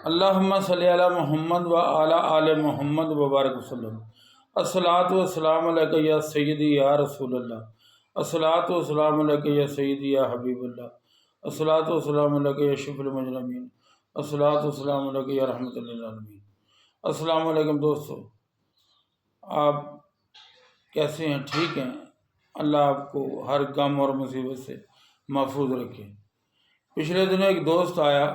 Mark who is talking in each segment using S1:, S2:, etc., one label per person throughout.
S1: اللہم صلی علی محمد و علی آل محمد وبارک وسلم۔ الصلاۃ والسلام علیک یا سیدی یا رسول اللہ، الصلاۃ والسلام علیک یا سیدی یا حبیب اللہ، الصلاۃ والسلام علیک یا شفیع المجرمین، الصلاۃ والسلام علیک یا رحمۃ للعالمین۔ السلام علیکم دوستو، آپ کیسے ہیں؟ ٹھیک ہیں؟ اللہ آپ کو ہر غم اور مصیبت سے محفوظ رکھے۔ پچھلے دنوں ایک دوست آیا،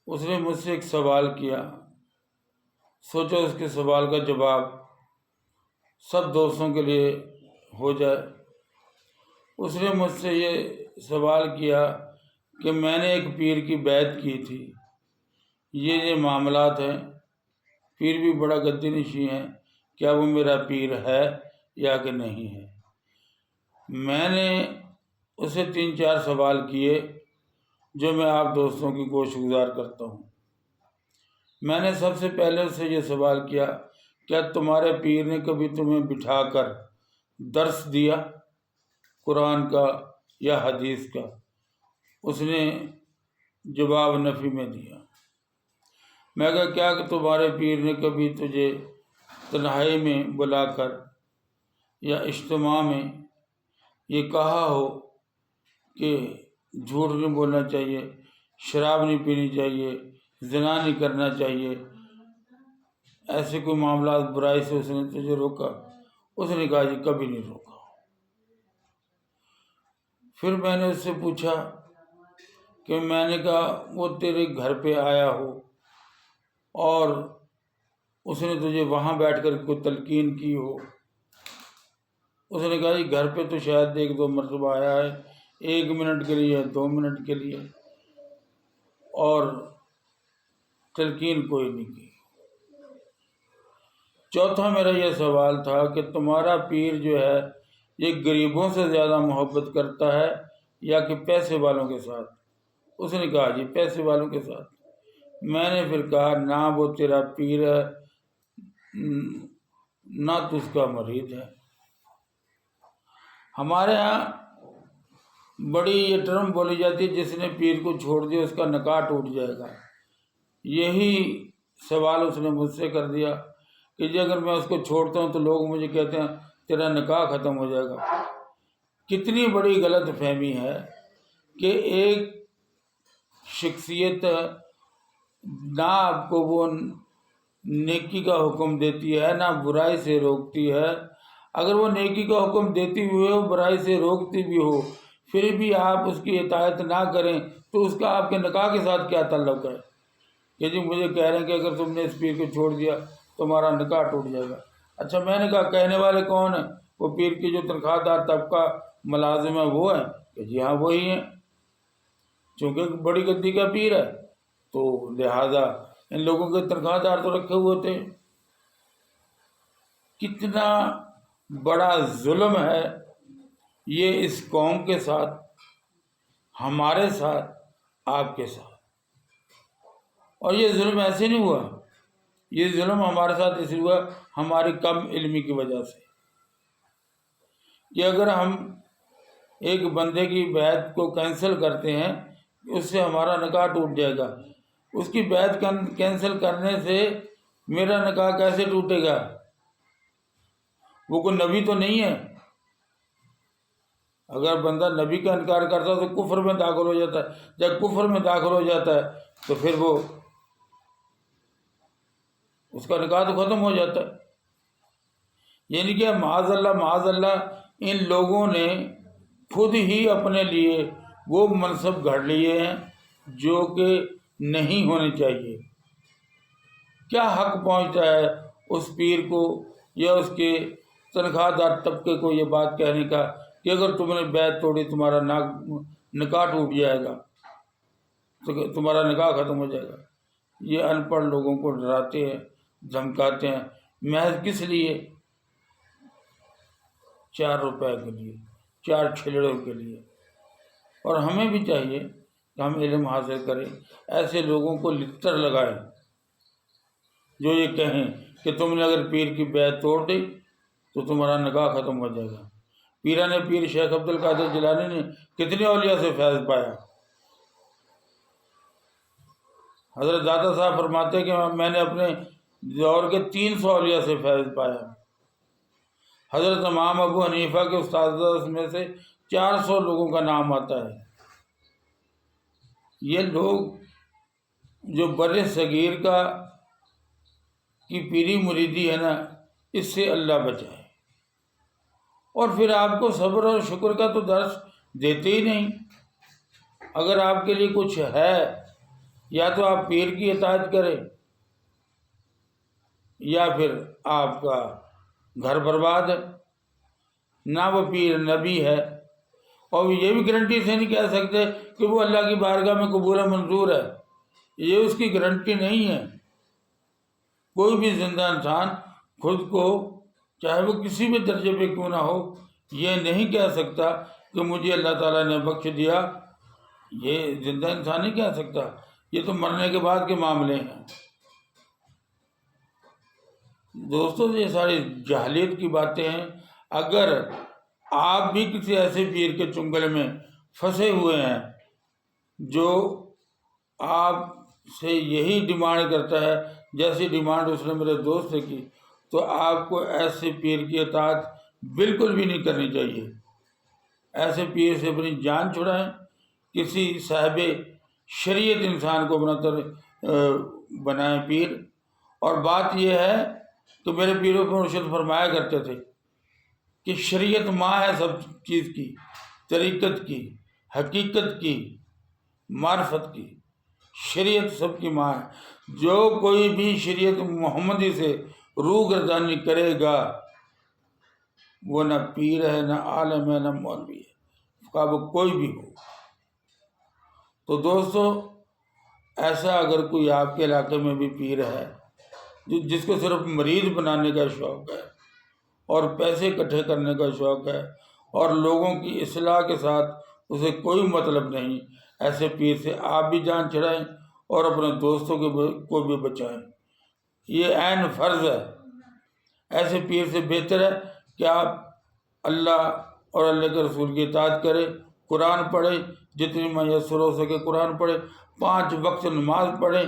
S1: اس نے مجھ سے ایک سوال کیا، سوچا اس کے سوال کا جواب سب دوستوں کے لیے ہو جائے۔ اس نے مجھ سے یہ سوال کیا کہ میں نے ایک پیر کی بیعت کی تھی، یہ معاملات ہیں، پیر بھی بڑا گدی نشیں ہے، کیا وہ میرا پیر ہے یا کہ نہیں ہے؟ میں نے اسے 3-4 سوال کیے جو میں آپ دوستوں کی گوش گزار کرتا ہوں۔ میں نے سب سے پہلے اس سے یہ سوال کیا، کیا تمہارے پیر نے کبھی تمہیں بٹھا کر درس دیا قرآن کا یا حدیث کا؟ اس نے جواب نفی میں دیا۔ میں کہا کیا کہ تمہارے پیر نے کبھی تجھے تنہائی میں بلا کر یا اجتماع میں یہ کہا ہو کہ جھوٹ نہیں بولنا چاہیے، شراب نہیں پینی چاہیے، زنا نہیں کرنا چاہیے، ایسے کوئی معاملات برائی سے اس نے تجھے روکا؟ اس نے کہا جی کبھی نہیں روکا۔ پھر میں نے اس سے پوچھا کہ میں نے کہا وہ تیرے گھر پہ آیا ہو اور اس نے تجھے وہاں بیٹھ کر کوئی تلقین کی ہو؟ اس نے کہا جی گھر پہ تو شاید 1-2 مرتبہ آیا ہے، 1 منٹ کے لیے 2 منٹ کے لیے، اور تلقین کوئی نہیں کی۔ چوتھا میرا یہ سوال تھا کہ تمہارا پیر جو ہے یہ غریبوں سے زیادہ محبت کرتا ہے یا کہ پیسے والوں کے ساتھ؟ اس نے کہا جی پیسے والوں کے ساتھ۔ میں نے پھر کہا نہ وہ تیرا پیر ہے نہ تو اس کا مرید ہے۔ ہمارے ہاں بڑی یہ ٹرم بولی جاتی ہے، جس نے پیر کو چھوڑ دیا اس کا نکاح ٹوٹ جائے گا۔ یہی سوال اس نے مجھ سے کر دیا کہ جی اگر میں اس کو چھوڑتا ہوں تو لوگ مجھے کہتے ہیں تیرا نکاح ختم ہو جائے گا۔ کتنی بڑی غلط فہمی ہے کہ ایک شخصیت نہ آپ کو وہ نیکی کا حکم دیتی ہے نہ برائی سے روکتی ہے۔ اگر وہ نیکی کا حکم دیتی بھی ہو، برائی سے روکتی بھی ہو، پھر بھی آپ اس کی اطاعت نہ کریں تو اس کا آپ کے نکاح کے ساتھ کیا تعلق ہے؟ کہ جی مجھے کہہ رہے ہیں کہ اگر تم نے اس پیر کو چھوڑ دیا تمہارا نکاح ٹوٹ جائے گا۔ اچھا میں نے کہا کہنے والے کون ہیں؟ وہ پیر کی جو تنخواہ دار طبقہ ملازم ہے وہ ہیں؟ کہ جی ہاں وہی ہیں، چونکہ بڑی گدی کا پیر ہے تو لہذا ان لوگوں کے تنخواہ دار تو رکھے ہوئے تھے۔ کتنا بڑا ظلم ہے یہ اس قوم کے ساتھ، ہمارے ساتھ، آپ کے ساتھ۔ اور یہ ظلم ایسے نہیں ہوا، یہ ظلم ہمارے ساتھ اس لیے ہوا ہماری کم علمی کی وجہ سے، کہ اگر ہم ایک بندے کی بیعت کو کینسل کرتے ہیں اس سے ہمارا نکاح ٹوٹ جائے گا، اس کی بیعت کینسل کرنے سے میرا نکاح کیسے ٹوٹے گا؟ وہ کوئی نبی تو نہیں ہے۔ اگر بندہ نبی کا انکار کرتا ہے تو کفر میں داخل ہو جاتا ہے، جب کفر میں داخل ہو جاتا ہے تو پھر وہ اس کا نکاح تو ختم ہو جاتا ہے۔ یعنی کہ معاذ اللہ ان لوگوں نے خود ہی اپنے لیے وہ منصب گھڑ لیے ہیں جو کہ نہیں ہونے چاہیے۔ کیا حق پہنچتا ہے اس پیر کو یا اس کے تنخواہ دار طبقے کو یہ بات کہنے کا کہ اگر تم نے بیعت توڑی تمہارا نکاح ٹوٹ جائے گا، تو تمہارا نکاح ختم ہو جائے گا؟ یہ ان پڑھ لوگوں کو ڈراتے ہیں، دھمکاتے ہیں، محض کس لیے؟ 4 روپے کے لیے، 4 چھلڑوں کے لیے۔ اور ہمیں بھی چاہیے کہ ہم علم حاصل کریں، ایسے لوگوں کو لتر لگائیں جو یہ کہیں کہ تم نے اگر پیر کی بیعت توڑ دی تو تمہارا نکاح ختم ہو جائے گا۔ پیر شیخ عبد القادر جیلانی نے کتنے اولیاء سے فیض پایا؟ حضرت داتا صاحب فرماتے ہیں کہ میں نے اپنے دور کے 300 اولیاء سے فیض پایا۔ حضرت امام ابو حنیفہ کے استاذ میں سے 400 لوگوں کا نام آتا ہے۔ یہ لوگ جو بر صغیر کی پیری مریدی ہے نا، اس سے اللہ بچائے۔ اور پھر آپ کو صبر اور شکر کا تو درس دیتے ہی نہیں۔ اگر آپ کے لیے کچھ ہے، یا تو آپ پیر کی اطاعت کریں، یا پھر آپ کا گھر برباد ہے۔ نہ وہ پیر نبی ہے، اور یہ بھی گارنٹی سے نہیں کہہ سکتے کہ وہ اللہ کی بارگاہ میں قبول منظور ہے، یہ اس کی گارنٹی نہیں ہے۔ کوئی بھی زندہ انسان خود کو، چاہے وہ کسی بھی درجے پہ کیوں نہ ہو، یہ نہیں کہہ سکتا کہ مجھے اللہ تعالیٰ نے بخش دیا۔ یہ زندہ انسان نہیں کہہ سکتا، یہ تو مرنے کے بعد کے معاملے ہیں۔ دوستو، یہ ساری جاہلیت کی باتیں ہیں۔ اگر آپ بھی کسی ایسے پیر کے چنگل میں پھنسے ہوئے ہیں جو آپ سے یہی ڈیمانڈ کرتا ہے جیسی ڈیمانڈ اس نے میرے دوست سے کی، تو آپ کو ایسے پیر کی اطاعت بالکل بھی نہیں کرنی چاہیے۔ ایسے پیر سے اپنی جان چھڑائیں۔ کسی صاحب شریعت انسان کو اپنا بنائیں پیر۔ اور بات یہ ہے کہ میرے پیروں پر مرشد فرمایا کرتے تھے کہ شریعت ماں ہے سب چیز کی، طریقت کی، حقیقت کی، معرفت کی۔ شریعت سب کی ماں ہے۔ جو کوئی بھی شریعت محمدی سے روگردانی کرے گا، وہ نہ پیر ہے، نہ عالم ہے، نہ مولوی ہے، خواہ وہ کوئی بھی ہو۔ تو دوستو، ایسا اگر کوئی آپ کے علاقے میں بھی پیر ہے جس کو صرف مرید بنانے کا شوق ہے اور پیسے اکٹھے کرنے کا شوق ہے اور لوگوں کی اصلاح کے ساتھ اسے کوئی مطلب نہیں، ایسے پیر سے آپ بھی جان چھڑائیں اور اپنے دوستوں کو بھی بچائیں۔ یہ عین فرض ہے۔ ایسے پیر سے بہتر ہے کہ آپ اللہ اور اللہ کے رسول کی اطاعت کریں، قرآن پڑھیں، جتنی میسر ہو سکے قرآن پڑھیں، 5 وقت نماز پڑھیں،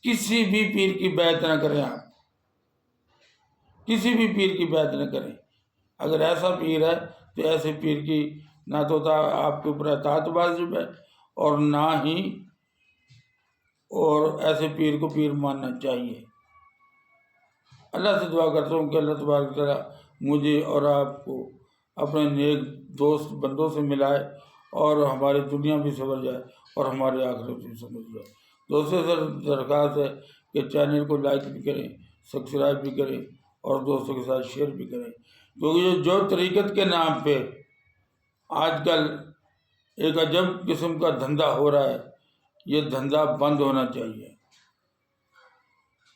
S1: کسی بھی پیر کی بیعت نہ کریں۔ آپ کسی بھی پیر کی بیعت نہ کریں۔ اگر ایسا پیر ہے تو ایسے پیر کی نہ تو آپ کے اوپر اطاعت واجب ہے، اور نہ ہی اور ایسے پیر کو پیر ماننا چاہیے۔ اللہ سے دعا کرتا ہوں کہ اللہ تبارک تعالیٰ مجھے اور آپ کو اپنے نیک دوست بندوں سے ملائے، اور ہماری دنیا بھی سنور جائے اور ہماری آخرت بھی سنور جائے۔ دوستوں سے درخواست ہے کہ چینل کو لائک بھی کریں، سبسکرائب بھی کریں، اور دوستوں کے ساتھ شیئر بھی کریں، کیونکہ جو طریقت کے نام پہ آج کل ایک عجب قسم کا دھندا ہو رہا ہے، یہ دھندا بند ہونا چاہیے۔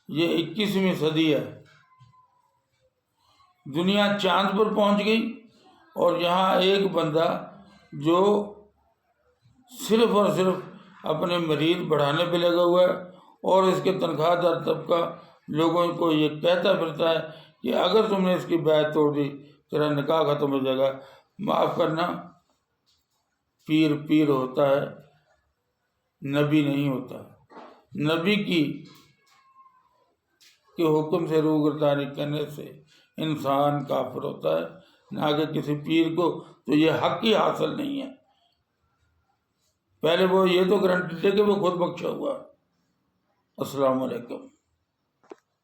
S1: یہ 21ویں صدی ہے، دنیا چاند پر پہنچ گئی، اور یہاں ایک بندہ جو صرف اور صرف اپنے مرید بڑھانے پہ لگا ہوا ہے، اور اس کے تنخواہ دار طبقہ لوگوں کو یہ کہتا پھرتا ہے کہ اگر تم نے اس کی بیعت توڑ دی تیرا نکاح ختم ہو جائے گا۔ معاف کرنا، پیر پیر ہوتا ہے، نبی نہیں ہوتا۔ نبی کے حکم سے روگردانی کرنے سے انسان کافر ہوتا ہے، نہ کہ کسی پیر کو تو یہ حق ہی حاصل نہیں ہے۔ پہلے وہ یہ تو گارنٹی دے کہ وہ خود بخشا ہوا۔ السلام علیکم۔